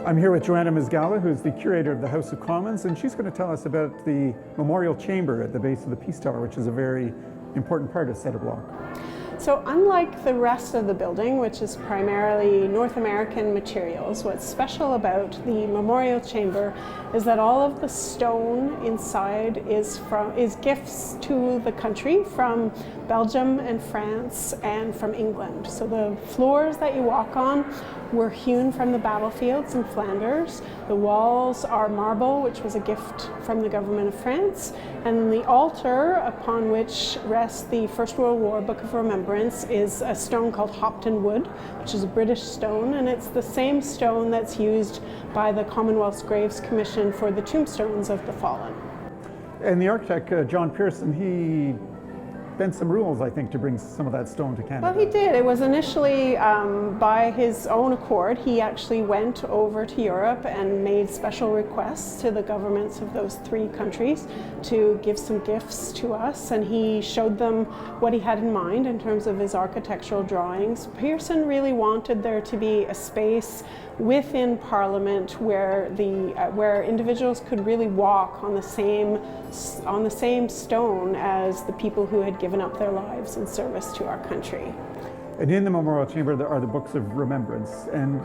I'm here with Johanna Mizgala, who's the curator of the House of Commons, and she's going to tell us about the memorial chamber at the base of the Peace Tower, which is a very important part of Cedar Block. So unlike the rest of the building, which is primarily North American materials, what's special about the memorial chamber is that all of the stone inside is gifts to the country from Belgium and France and from England. So the floors that you walk on were hewn from the battlefields in Flanders. The walls are marble, which was a gift from the government of France. And the altar upon which rests the First World War Book of Remembrance is a stone called Hopton Wood, which is a British stone, and it's the same stone that's used by the Commonwealth's Graves Commission for the tombstones of the fallen. And the architect, John Pearson, he bent some rules, I think, to bring some of that stone to Canada. Well, he did. It was initially by his own accord. He actually went over to Europe and made special requests to the governments of those three countries to give some gifts to us, and he showed them what he had in mind in terms of his architectural drawings. Pearson really wanted there to be a space within Parliament where where individuals could really walk on the same stone as the people who had given up their lives in service to our country. And in the memorial chamber there are the books of remembrance, and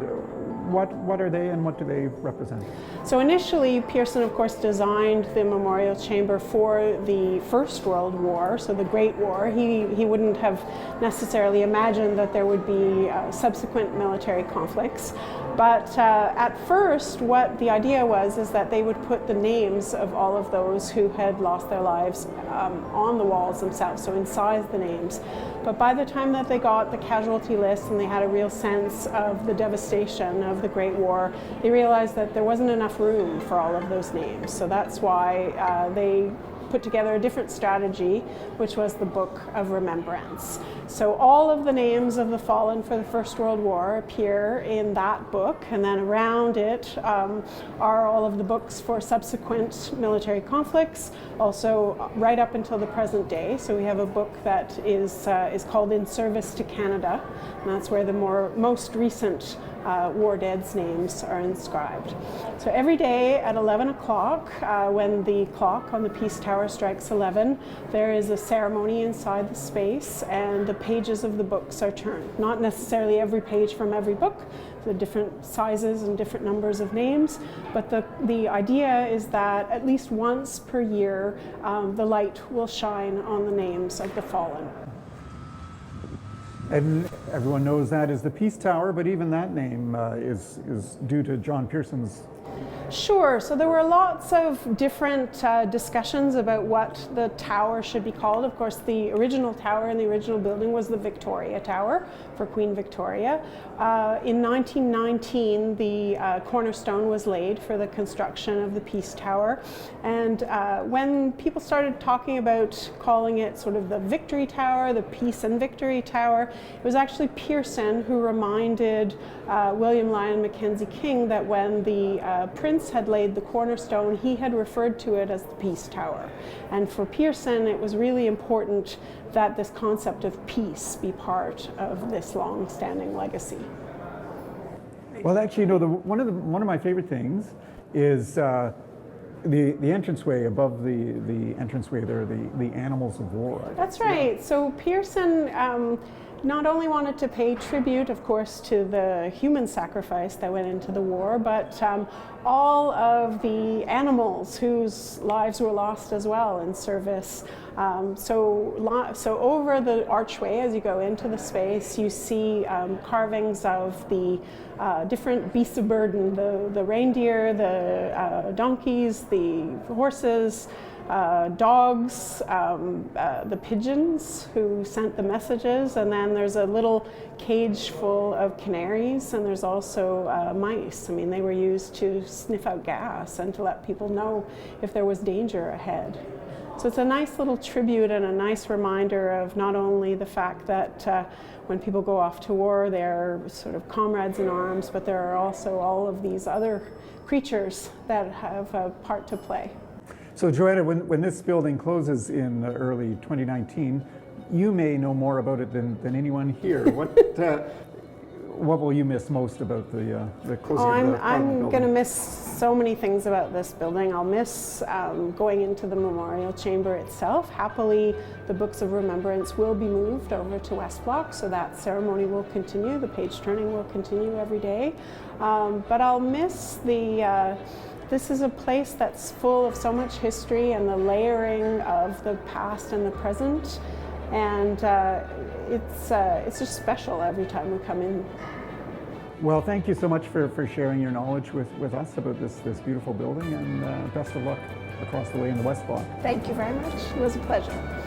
what are they and what do they represent? So initially, Pearson, of course, designed the memorial chamber for the First World War, so the Great War. He wouldn't have necessarily imagined that there would be subsequent military conflicts. But at first, what the idea was is that they would put the names of all of those who had lost their lives on the walls themselves, so inside the names. But by the time that they got the casualty list and they had a real sense of the devastation of the Great War, they realized that there wasn't enough room for all of those names. So that's why they put together a different strategy, which was the Book of Remembrance. So all of the names of the fallen for the First World War appear in that book, and then around it are all of the books for subsequent military conflicts, also right up until the present day. So we have a book that is called In Service to Canada, and that's where the most recent war dead's names are inscribed. So every day at 11 o'clock, when the clock on the Peace Tower strikes 11, there is a ceremony inside the space, and the pages of the books are turned. Not necessarily every page from every book, the different sizes and different numbers of names, but the idea is that at least once per year, the light will shine on the names of the fallen. And everyone knows that is the Peace Tower, but even that name is due to John Pearson's. Sure. So there were lots of different discussions about what the tower should be called. Of course, the original tower in the original building was the Victoria Tower for Queen Victoria. In 1919, the cornerstone was laid for the construction of the Peace Tower. And when people started talking about calling it sort of the Victory Tower, the Peace and Victory Tower, it was actually Pearson who reminded William Lyon Mackenzie King that when the Prince had laid the cornerstone, he had referred to it as the Peace Tower. And for Pearson, it was really important that this concept of peace be part of this long-standing legacy. Well, actually, you know, one of my favorite things is the entranceway. Above the entranceway there are the animals of war. That's right. So Pearson not only wanted to pay tribute, of course, to the human sacrifice that went into the war, but all of the animals whose lives were lost as well in service. So over the archway, as you go into the space, you see carvings of the different beasts of burden, the reindeer, the donkeys, the horses, dogs, the pigeons who sent the messages, and then there's a little cage full of canaries, and there's also mice. I mean, they were used to sniff out gas and to let people know if there was danger ahead. So it's a nice little tribute and a nice reminder of not only the fact that when people go off to war, they're sort of comrades in arms, but there are also all of these other creatures that have a part to play. So Johanna, when this building closes in early 2019, you may know more about it than anyone here. what will you miss most about the closing Oh, of the I'm building? going to miss so many things about this building. I'll miss going into the memorial chamber itself. Happily, the books of remembrance will be moved over to West Block, so that ceremony will continue. The page turning will continue every day. But I'll miss the. This is a place that's full of so much history and the layering of the past and the present, and it's just special every time we come in. Well, thank you so much for sharing your knowledge with us about this beautiful building, and best of luck across the way in the West Block. Thank you very much. It was a pleasure.